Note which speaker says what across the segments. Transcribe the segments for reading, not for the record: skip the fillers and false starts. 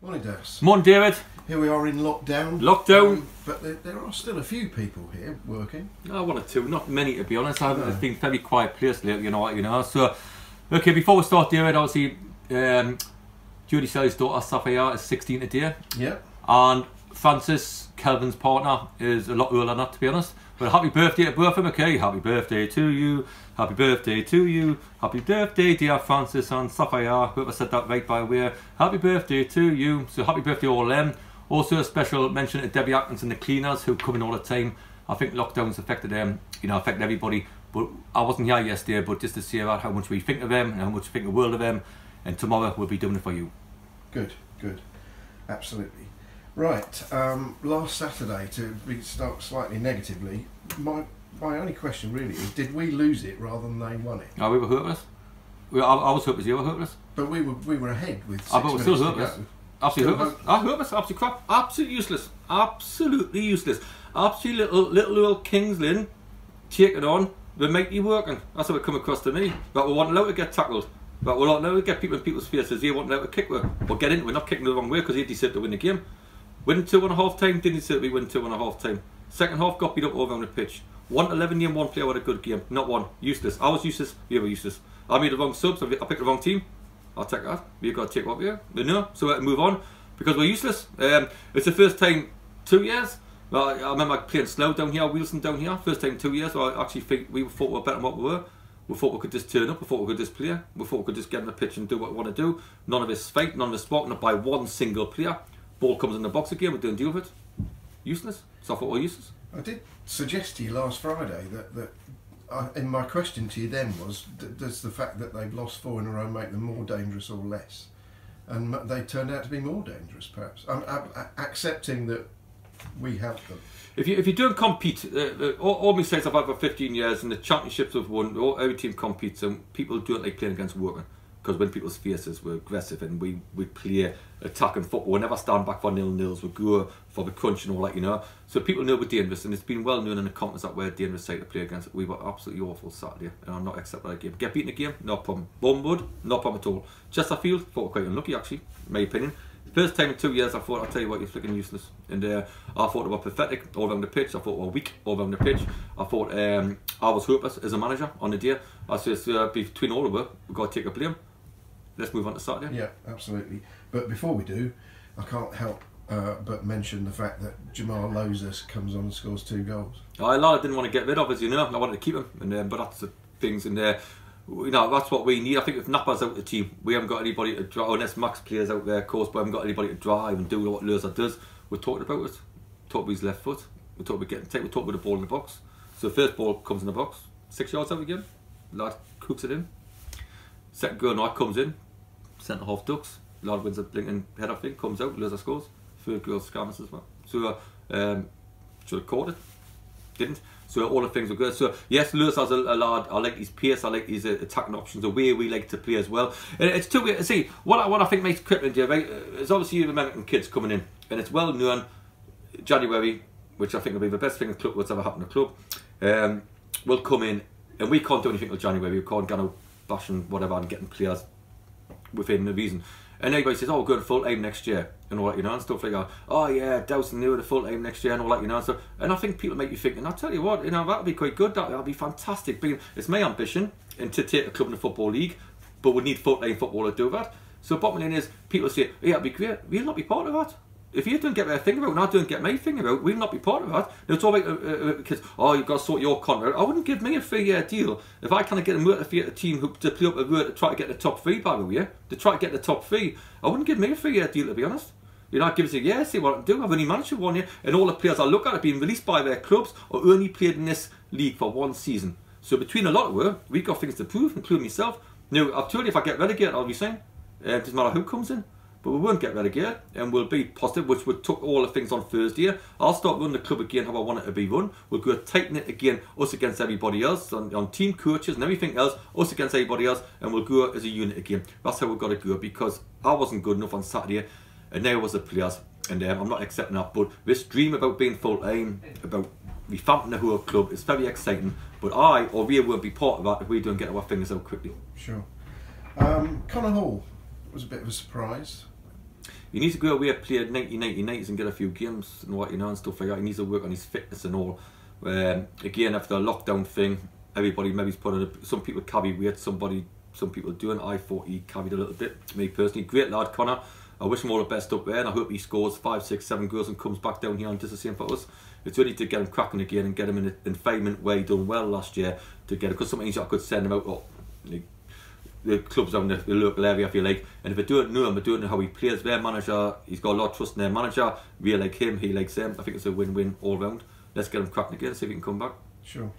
Speaker 1: Morning, Dowse.
Speaker 2: Morning, David.
Speaker 1: Here we are in lockdown.
Speaker 2: But
Speaker 1: there are still a few people here working.
Speaker 2: I one or two, not many to be honest. It's been a very quiet place lately, you know. So, okay, before we start, David, obviously, Judy Selly's daughter Sapphire is 16 today.
Speaker 1: Yeah.
Speaker 2: And Francis, Kelvin's partner, is a lot older than that, to be honest. But happy birthday to both of them, okay? Happy birthday to you. Happy birthday to you. Happy birthday, dear Francis and Sapphire. Whoever said that right, by the way. Happy birthday to you. So happy birthday all of them. Also a special mention to Debbie Atkins and the cleaners who come in all the time. I think lockdown's affected them, affected everybody. But I wasn't here yesterday, but just to say about how much we think of them and how much we think the world of them. And tomorrow we'll be doing it for you.
Speaker 1: Good. Absolutely. Right, last Saturday, to start slightly negatively, my only question really is, did we lose it rather than they won it?
Speaker 2: Oh, we were hopeless. I was hopeless, you were hopeless.
Speaker 1: But we were ahead with 6
Speaker 2: but we're
Speaker 1: minutes
Speaker 2: still
Speaker 1: to
Speaker 2: hopeless.
Speaker 1: go.
Speaker 2: Absolutely hopeless. Hopeless, absolutely crap, absolutely useless. Absolutely useless. Absolutely little Kings Lynn, take it on, they make you working. That's how it come across to me. But we weren't allowed to get tackled. But we're not allowed to get people in people's faces. They weren't allowed to kick with. Or get into it, not kicking the wrong way because they decided to win the game. Win 2.5 time, didn't say we win 2.5 time. Second half got beat up over on the pitch. 1-11 game, one player with a good game. Not one. Useless. I was useless, you were useless. I made the wrong subs, I picked the wrong team. I'll take that. You've got to take what we are. No, so we have to move on. Because we're useless. It's the first time 2 years. Well, I remember playing Slough down here, Wilson down here. First time 2 years, so I actually think we thought we were better than what we were. We thought we could just turn up, we thought we could just play. We thought we could just get on the pitch and do what we want to do. None of us fight, none of us spark, not by one single player. Ball comes in the box again, we don't deal with it. Useless. So I thought we're useless.
Speaker 1: I did suggest to you last Friday that and my question to you then was, does the fact that they've lost 4 in a row make them more dangerous or less? And they turned out to be more dangerous, perhaps. I'm accepting that we helped them.
Speaker 2: If you don't compete, all my says I've had for 15 years, and the championships have won, every team competes, and people don't like playing against working. Because when people's faces were aggressive and we play attacking football, we never stand back for nil-nils, we go for the crunch and all that, So people know we're dangerous, and it's been well known in the conference that we're a dangerous side to play against. We were absolutely awful Saturday, and I'm not accepting that game. Get beaten a game, no problem. Bournemouth, no problem at all. Chesterfield, thought we were quite unlucky actually, in my opinion. First time in 2 years I thought, I'll tell you what, you're flicking useless. And I thought they were pathetic all around the pitch, I thought they were weak all around the pitch. I thought I was hopeless as a manager on the day. I said, between all of us, we've got to take a blame. Let's move on to Saturday.
Speaker 1: Yeah, absolutely. But before we do, I can't help but mention the fact that Jamal Lozes comes on and scores 2 goals.
Speaker 2: A lot I didn't want to get rid of, as you know. I wanted to keep him, and but that's the things in there. That's what we need. I think if Nappa's out of the team, we haven't got anybody to drive. Unless Max players out there, of course, but we haven't got anybody to drive and do what Loza does. We're talking about it. Talk with his left foot. We're talking about getting take. We're talking about the ball in the box. So the first ball comes in the box, 6 yards out again. Lad cooks it in. Second goal now comes in. Centre half ducks. Lad wins a blinking header thing. Comes out. Loza scores. Third goal scams as well. So should have caught it. Didn't. So all the things were good. So yes, Lewis has a lad. I like his pace. I like his attacking options. The way we like to play as well. And it's too weird. See, what I think makes crippling, Dave, right, is obviously the American kids coming in, and it's well known. January, which I think will be the best thing the club that's ever happened to the club, will come in, and we can't do anything till January. We can't go out bashing whatever and getting players within the reason. And everybody says, oh, we're going full time next year and all that, and stuff like that. Oh yeah, Dowse knew the full time next year and all that, and so. And I think people make you think, and I'll tell you what, that'll be quite good. That'll be fantastic. It's my ambition and to take a club in the Football League, but we need full time football to do that. So bottom line is, people say, yeah, it'll be great. We'll not be part of that. If you don't get their thing about, and I don't get my thing about, we'll not be part of that. It's all about kids. Oh, you've got to sort your contract. I wouldn't give me a 3-year deal if I kind of get a motivated team to play up a road to try to get the top 3. By the way, to try to get the top 3, I wouldn't give me a 3-year deal, to be honest. I'd give us a year, see what I can do. I've only managed for 1 year, and all the players I look at have been released by their clubs or only played in this league for 1 season. So between a lot of work, we've got things to prove, including myself. Now, I've told you, if I get relegated, I'll be saying, it doesn't matter who comes in. But we won't get relegated, and we'll be positive, which we took all the things on Thursday. I'll start running the club again how I want it to be run. We'll go tighten it again, us against everybody else, on team coaches and everything else, us against everybody else, and we'll go as a unit again. That's how we've got to go, because I wasn't good enough on Saturday, and now was the players, and I'm not accepting that. But this dream about being full-time, about revamping the whole club, is very exciting, but I or we won't be part of that if we don't get our fingers out quickly.
Speaker 1: Sure. Connor Hall was a bit of a surprise.
Speaker 2: he needs to go away and play 90 nights and get a few games and what, you know, and stuff like that. He needs to work on his fitness and all. Again, after the lockdown thing, everybody maybe's put on some people carry weight, some people doing. I thought he carried a little bit. Me personally, great lad, Connor. I wish him all the best up there, and I hope he scores 5, 6, 7 goals and comes back down here and does the same for us. It's only to get him cracking again and get him in environment where he done well last year to get it, because sometimes I could send him out the clubs down the local area, if you like, and if they don't know him, they don't know how he plays. Their manager, he's got a lot of trust in their manager. We like him, he likes them. I think it's a win-win all round. Let's get him cracking again, see if he can come back.
Speaker 1: Sure.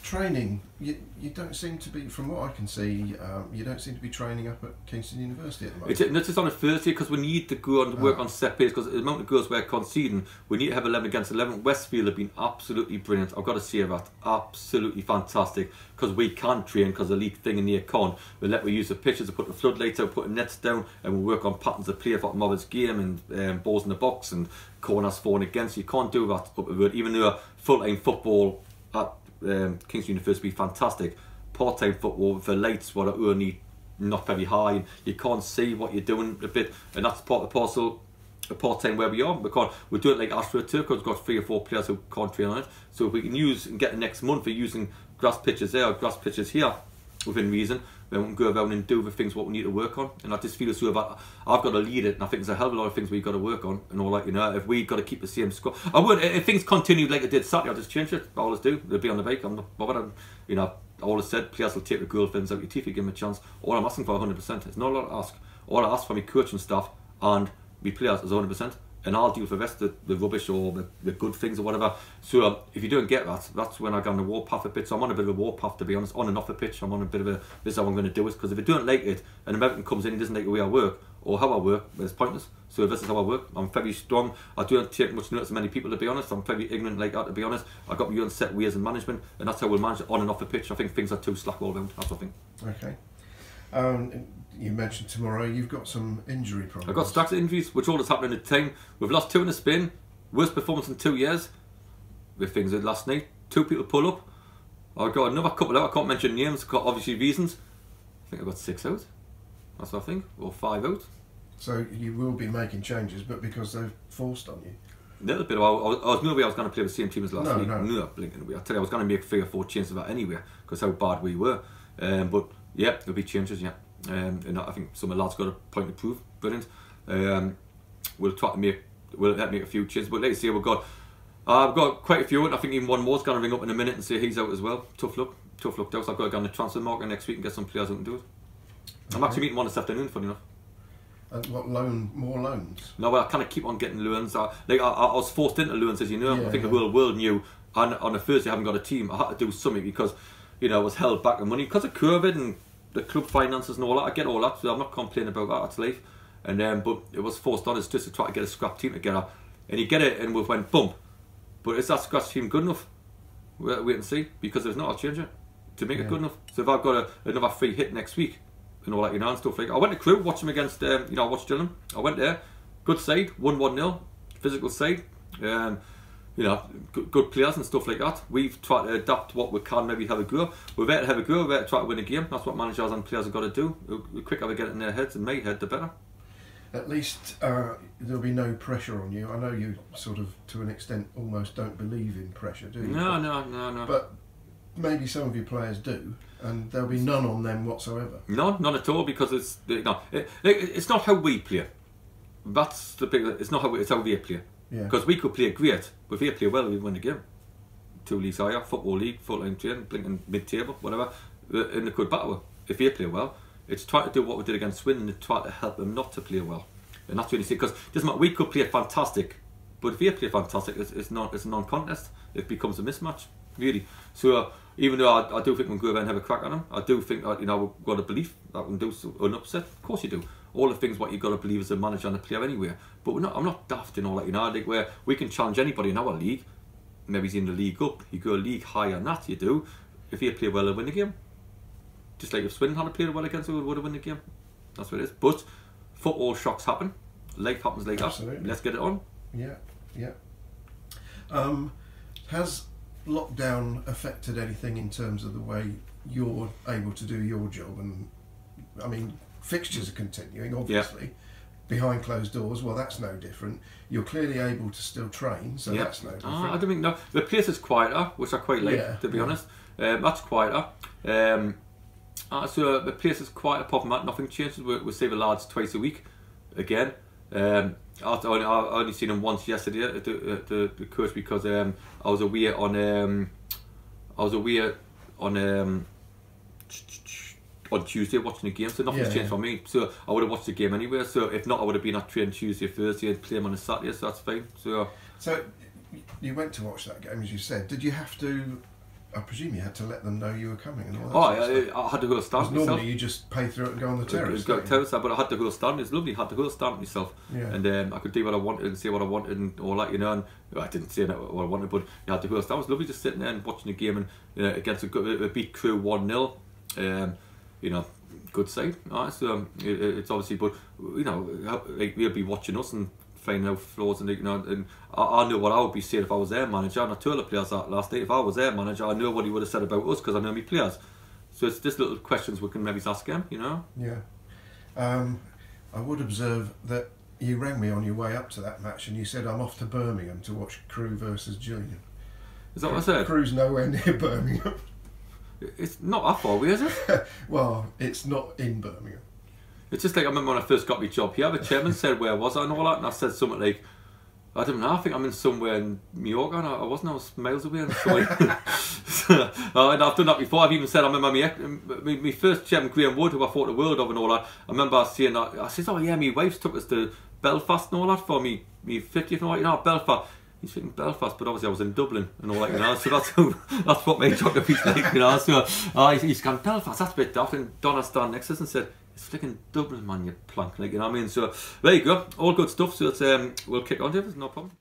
Speaker 1: Training, you don't seem to be, from what I can see, you don't seem to be training up at Kingston University at the moment.
Speaker 2: It's just on a Thursday because we need to go and work on set plays, because the amount of goals we're conceding, we need to have 11 against 11. Westfield have been absolutely brilliant. I've got to say that. Absolutely fantastic, because we can train, because the league thing in the can't. We use the pitches to put the floodlights out, put the nets down, and we work on patterns of play for tomorrow's game and balls in the box and corners for and against. You can't do that up the road, even though full-time football at Kingston University be fantastic. Part-time football for lights what are only not very high, and you can't see what you're doing a bit, and that's part of the parcel of part-time where we are. We're doing it like AstroTurf, because we've got 3 or 4 players who can't train on it. So if we can use and get the next month for using grass pitches there or grass pitches here within reason, then we can go around and do the things what we need to work on. And I just feel so that I've got to lead it, and I think there's a hell of a lot of things we've got to work on and all that, you know. If we've got to keep the same score, I would, if things continued like it did Saturday, I'll just change it. I always do. They'll be on the bike. I'm not bothered. You know, I always said players will take the girlfriends out your teeth if you give them a chance. All I'm asking for 100%. It's not a lot to ask. All I ask for my coaching staff and my players is 100%. And I'll deal with the rest of the rubbish or the good things or whatever. So if you don't get that, that's when I go on the warpath a bit. So I'm on a bit of a warpath, to be honest, on and off the pitch. I'm on a bit of a, this is how I'm going to do it. Because if I don't like it, and American comes in and doesn't like the way I work, or how I work, it's pointless. So if this is how I work, I'm very strong. I don't take much notice of many people, to be honest. I'm very ignorant like that, to be honest. I've got my own set ways in management, and that's how we'll manage it on and off the pitch. I think things are too slack all round. That's what I think.
Speaker 1: Okay. You mentioned tomorrow you've got some injury problems.
Speaker 2: I've got stacks of injuries, which all has happened at the time. We've lost 2 in a spin, worst performance in 2 years. With things that last night, 2 people pull up. I've got another couple out. I can't mention names, got obviously reasons. I think I've got 6 out. That's what I think, or 5 out.
Speaker 1: So you will be making changes, but because they've forced on you.
Speaker 2: A little bit. I was no way I was going to play the same team as last week.
Speaker 1: No,
Speaker 2: blinking away. I tell you, I was going to make 3 or 4 changes of that anyway, because how bad we were. But yeah, there'll be changes. Yeah. And I think some of the lads got a point to prove. Brilliant. We'll try to make a few changes, but let's see. I've got quite a few, and I think even one more's going to ring up in a minute and say he's out as well. Tough luck, Dowse. I've got to go on the transfer market next week and get some players who can do it. I'm actually meeting one this afternoon, funny enough.
Speaker 1: And what more loans?
Speaker 2: No, well, I kind of keep on getting loans. I was forced into loans, as you know.
Speaker 1: Yeah,
Speaker 2: I think the whole world knew. And on a Thursday, I haven't got a team. I had to do something because, you know, I was held back on money because of COVID and the club finances and all that. I get all that, so I'm not complaining about that. That's life. And but it was forced on us just to try to get a scrap team together. And you get it, and we went bump. But is that scrap team good enough? We'll wait and see, because there's not a change it to make it good enough. So if I've got another free hit next week and all that, you know, and stuff like that. I went to Crewe, watched them against, you know, I watched Gillingham. I went there, good side, 1-1-0, physical side. You know, good players and stuff like that. We've tried to adapt what we can, maybe have a go. We're there to have a go, we're there to try to win a game. That's what managers and players have got to do. The quicker we get it in their heads, in my head, the better.
Speaker 1: At least there'll be no pressure on you. I know you sort of, to an extent, almost don't believe in pressure, do you?
Speaker 2: No.
Speaker 1: But maybe some of your players do, and there'll be none on them whatsoever.
Speaker 2: No, none at all, because it's, you know, it's not how we play. That's the big. It's not how it's how they play. Because we could play great, but if they play well, we win the game. 2 leagues higher, football league, full-time training, blinking mid-table, whatever, in the good battle. If they play well, it's trying to do what we did against Swindon and try to help them not to play well. And that's really sick, because it doesn't matter, we could play fantastic, but if they play fantastic, it's a non-contest. It becomes a mismatch, really. So even though I do think we can go over and have a crack at them, I do think that, you know, we've got a belief that we can do an upset. Of course you do. All the things what you've got to believe as a manager and a player anyway. But I'm not daft in all that, you know. I think where we can challenge anybody in our league. Maybe he's in the league up. You go a league higher than that, you do. If you play well, they'll win the game. Just like if Swindon had played well against us, we would have won the game. That's what it is. But football shocks happen. Life happens like
Speaker 1: Absolutely.
Speaker 2: that. Let's get it on.
Speaker 1: Yeah. Has lockdown affected anything in terms of the way you're able to do your job? And I mean, fixtures are continuing, obviously, behind closed doors, well, that's no different. You're clearly able to still train, so that's no different.
Speaker 2: I don't think, no. The place is quieter, which I quite like, to be honest. That's quieter. So the place is quieter, apart from that, nothing changes. We see the lads twice a week, again. I only seen them once yesterday at the course, because I was away on Tuesday watching the game, so nothing's changed for me. So I would have watched the game anyway. So if not, I would have been at train Tuesday, Thursday, and play them on a Saturday. So that's fine. So
Speaker 1: you went to watch that game, as you said. Did you have to? I presume you had to let them know you were coming and all that.
Speaker 2: I had the whole stand myself.
Speaker 1: Normally you just pay through it and go on the terrace.
Speaker 2: But I had the whole stand. It's lovely. I had the whole stand myself, and I could do what I wanted and say what I wanted and all that, you know. And I didn't say what I wanted, but you had the whole stand. It was lovely just sitting there and watching the game, and against a beat Crew 1-0. You know, good side. So it's obviously, but you know, like, they'll be watching us and finding out flaws, and you know, and I know what I would be saying if I was their manager. And I told the players that last night. If I was their manager, I know what he would have said about us, because I know my players. So it's just little questions we can maybe ask him, you know.
Speaker 1: Yeah. I would observe that you rang me on your way up to that match, and you said, I'm off to Birmingham to watch Crew versus Gillingham.
Speaker 2: Is that what I said?
Speaker 1: Crew's nowhere near Birmingham.
Speaker 2: It's not that far away, is it?
Speaker 1: Well, it's not in Birmingham.
Speaker 2: It's just like, I remember when I first got my job here, the chairman said, where was I and all that, and I said something like, I don't know, I think I'm in somewhere in Mallorca, and I was miles away. And so and I've done that before. I've even said, I remember my first chairman, Graham Wood, who I thought the world of and all that, I remember saying that, I said, oh yeah, my wife's took us to Belfast and all that for me 50th and all that, you know, Belfast. He's thinking Belfast, but obviously I was in Dublin and all that, you know, so that's what my geography's like, you know. So he's gone, Belfast, that's a bit daft. And Donna stand next to us and said, it's flicking Dublin, man, you plank, like, you know what I mean. So there you go, all good stuff. So it's we'll kick on to it, no problem.